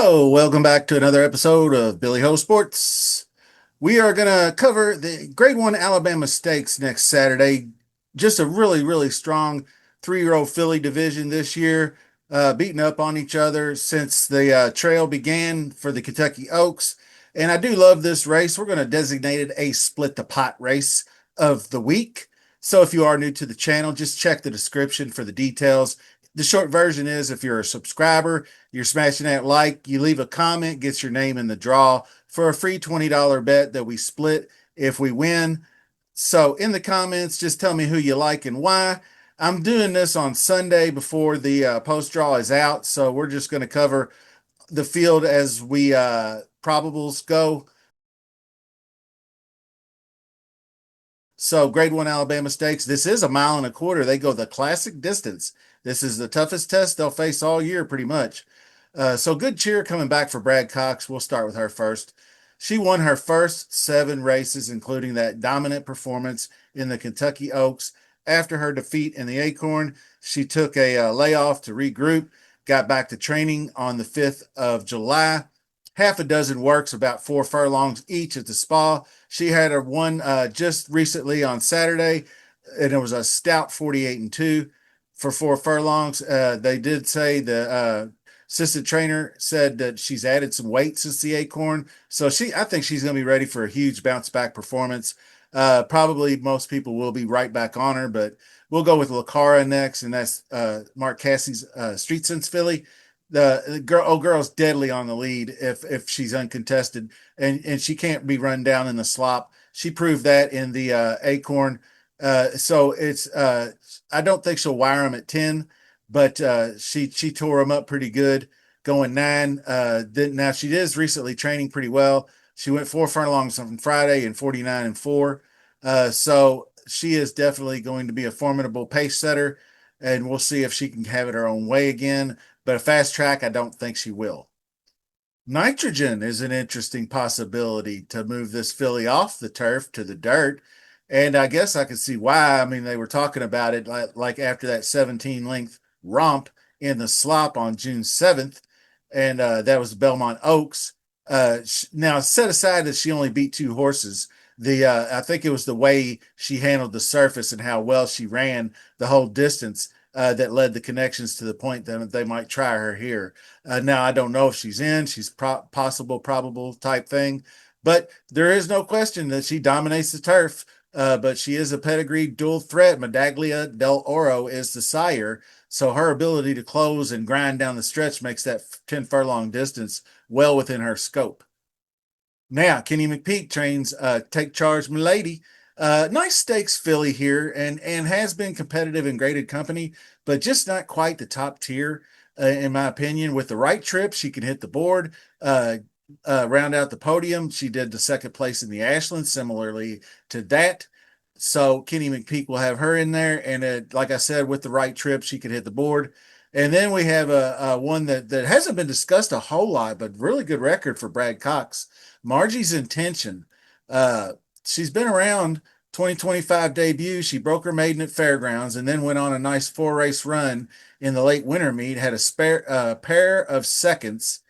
Hello, welcome back to another episode of Billy Ho Sports. We are going to cover the Grade 1 Alabama Stakes next Saturday. Just a really strong three-year-old filly division this year, beating up on each other since the trail began for the Kentucky Oaks. And I do love this race. We're going to designate it a split the pot race of the week. So if you are new to the channel, just check the description for the details. The short version is if you're a subscriber, you're smashing that like, you leave a comment, gets your name in the draw for a free $20 bet that we split if we win. So in the comments, just tell me who you like and why. I'm doing this on Sunday before the post draw is out. So we're just going to cover the field as we probables go. So Grade 1 Alabama Stakes, this is a mile and a quarter. They go the classic distance. This is the toughest test they'll face all year, pretty much. So good cheer coming back for Brad Cox. We'll start with her first. She won her first 7 races, including that dominant performance in the Kentucky Oaks. After her defeat in the Acorn, she took a layoff to regroup, got back to training on the 5th of July. Half a dozen works, about 4 furlongs each at the spa. She had her one just recently on Saturday, and it was a stout 48-2 for 4 furlongs. They did say the assistant trainer said that she's added some weight since the Acorn, so I think she's going to be ready for a huge bounce back performance. Probably most people will be right back on her, but we'll go with Lacara next, and that's Mark Cassie's Street Sense filly. The girl's deadly on the lead if she's uncontested, and she can't be run down in the slop. She proved that in the Acorn. So it's I don't think she'll wire them at 10, but she tore them up pretty good going 9. Now she is recently training pretty well. She went 4 furlongs on Friday and 49-4. So she is definitely going to be a formidable pace setter, and we'll see if she can have it her own way again. But a fast track, I don't think she will. Nitrogen is an interesting possibility to move this filly off the turf to the dirt. And I guess I could see why. I mean, they were talking about it like after that 17 length romp in the slop on June 7th. And that was Belmont Oaks. Now, set aside that she only beat 2 horses. I think it was the way she handled the surface and how well she ran the whole distance that led the connections to the point that they might try her here. Now, I don't know if she's in. She's probable type thing. But there is no question that she dominates the turf. But she is a pedigreed dual threat. Medaglia del Oro is the sire. So her ability to close and grind down the stretch makes that 10 furlong distance well within her scope. Now, Kenny McPeak trains Take Charge Milady. Nice stakes filly here and has been competitive in graded company, but just not quite the top tier, in my opinion. With the right trip, she can hit the board, round out the podium. She did the second place in the Ashland, similarly to that. So Kenny McPeak will have her in there. And like I said, with the right trip, she could hit the board. And then we have a one that hasn't been discussed a whole lot, but really good record for Brad Cox. Margie's Intention. She's been around 2025 debut. She broke her maiden at Fairgrounds and then went on a nice 4-race run in the late winter meet. Had a pair of seconds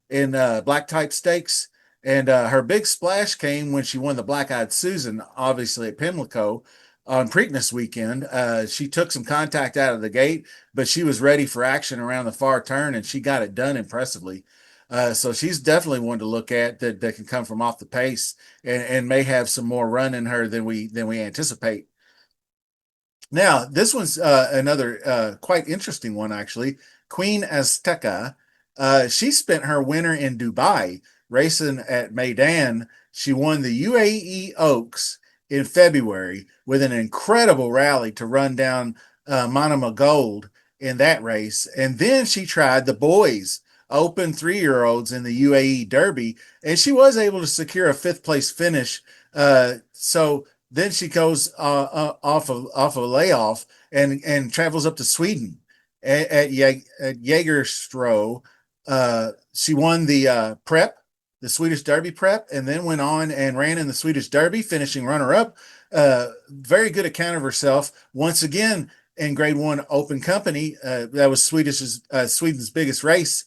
in black type stakes. And her big splash came when she won the Black Eyed Susan, obviously at Pimlico on Preakness weekend. She took some contact out of the gate, but she was ready for action around the far turn, and she got it done impressively. So she's definitely one to look at that can come from off the pace and may have some more run in her than we anticipate. Now, this one's another quite interesting one, actually. Queen Azteca. She spent her winter in Dubai racing at Meydan. She won the UAE Oaks in February with an incredible rally to run down Monument Gold in that race. And then she tried the boys open 3-year-olds in the UAE Derby, and she was able to secure a 5th place finish. So then she goes off a layoff and travels up to Sweden at Jägersro. She won the prep, the Swedish Derby prep, and then went on and ran in the Swedish Derby, finishing runner-up. Very good account of herself. Once again, in Grade 1 open company, that was Sweden's biggest race,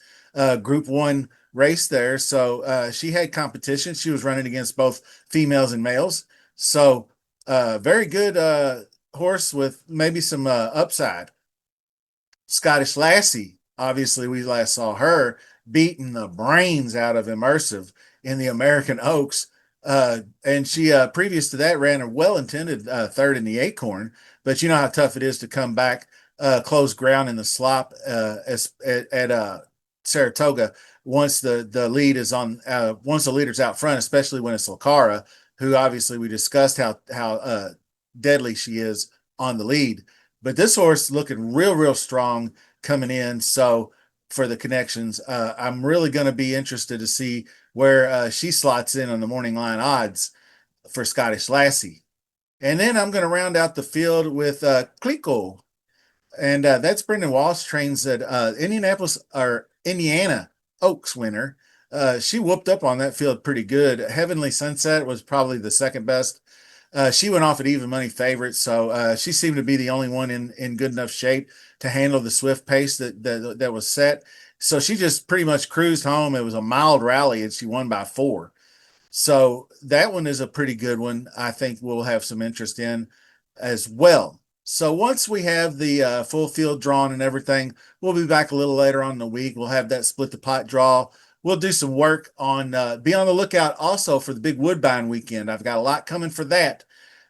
Group 1 race there. So she had competition. She was running against both females and males. So very good horse with maybe some upside. Scottish Lassie, obviously, we last saw her beating the brains out of Immersive in the American Oaks. And she, previous to that, ran a well intended third in the Acorn. But you know how tough it is to come back, close ground in the slop at Saratoga once the lead is on, once the leader's out front, especially when it's Lucara, who obviously we discussed how deadly she is on the lead. But this horse looking real strong coming in. So for the connections, I'm really going to be interested to see where she slots in on the morning line odds for Scottish Lassie. And then I'm going to round out the field with Clico. And that's Brendan Walsh, trains at Indianapolis or Indiana Oaks winner. She whooped up on that field pretty good. Heavenly Sunset was probably the second best. She went off at even money favorites, so she seemed to be the only one in good enough shape to handle the swift pace that was set. So she just pretty much cruised home. It was a mild rally, and she won by 4. So that one is a pretty good one. I think we'll have some interest in as well. So once we have the full field drawn and everything, we'll be back a little later on in the week. We'll have that split the pot draw. We'll do some work on, be on the lookout also for the big Woodbine weekend. I've got a lot coming for that.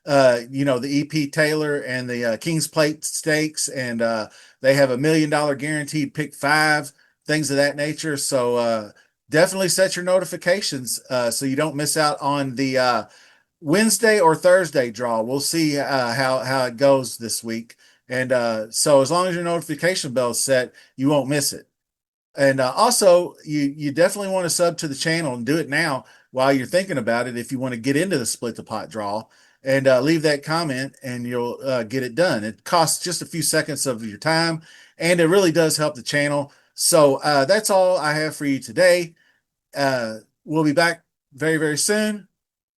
The EP Taylor and the King's Plate Stakes, and they have $1 million guaranteed pick 5, things of that nature. So definitely set your notifications so you don't miss out on the Wednesday or Thursday draw. We'll see how it goes this week. And so as long as your notification bell is set, you won't miss it. And also, you definitely want to sub to the channel and do it now while you're thinking about it if you want to get into the split the pot draw, and leave that comment and you'll get it done. It costs just a few seconds of your time, and it really does help the channel. So that's all I have for you today. We'll be back very soon.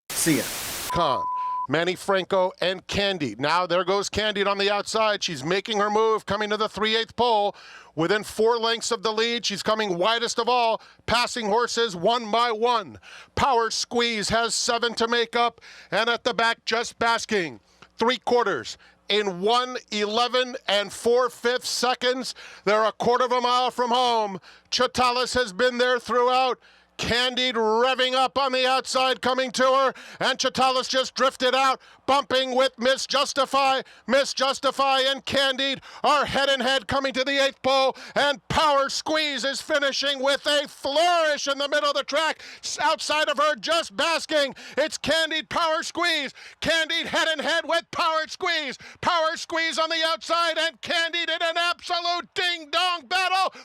See ya. Manny Franco and Candy. Now there goes Candy on the outside. She's making her move, coming to the 3/8 pole. Within 4 lengths of the lead, she's coming widest of all, passing horses one by one. Power Squeeze has 7 to make up, and at the back, Just Basking. 3/4. In 1:11 and 4/5 seconds. They're a quarter of a mile from home. Chatalis has been there throughout. Candide revving up on the outside, coming to her, and Chatalis just drifted out, bumping with Miss Justify. Miss Justify and Candide are head and head coming to the 8th pole, and Power Squeeze is finishing with a flourish in the middle of the track. Outside of her, Just Basking. It's Candide, Power Squeeze. Candide head and head with Power Squeeze. Power Squeeze on the outside, and Candide in an absolute ding-dong.